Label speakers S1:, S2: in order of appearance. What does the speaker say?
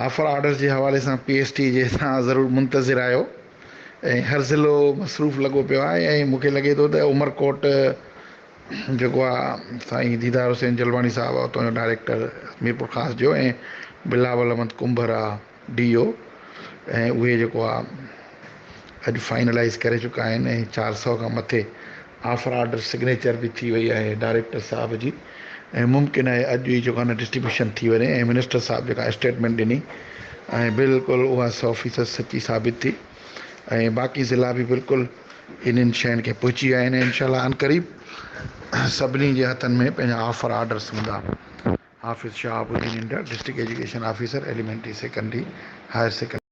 S1: Offer orders जे हवाले सां PST जे सां ज़रूरु मुंतज़िर आहियो ऐं हर ज़िलो मसरूफ़ लॻो पियो आहे ऐं मूंखे लॻे थो त उमरकोट जेको आहे साईं दीदार हुसैन जलवाणी साहिबु आहे उतां जो डायरेक्टर मीरपुर ख़ासि जो ऐं बिलावल अहमद कुंभर आहे DO ऐं उहे जेको आहे अॼु फाइनलाइज़ करे चुका आहिनि ऐं 400 खां मथे ऑफर ऑर्डर सिग्नेचर बि थी वई आहे डायरेक्टर साहिब जी ऐं मुमकिन आहे अॼु ई जेको आहे न डिस्ट्रीब्यूशन थी वञे ऐं मिनिस्टर साहिबु जेका स्टेटमेंट ॾिनी ऐं बिल्कुलु उहा 100% सची साबित थी ऐं बाक़ी ज़िला बि बिल्कुलु इन्हनि शयुनि खे पहुची विया आहिनि इंशाल्लाह अनक़रीब सभिनी जे हथनि में पंहिंजा ऑफर ऑर्डर्स हूंदा। Hafiz Shahabuddin India district education officer elementary secondary higher secondary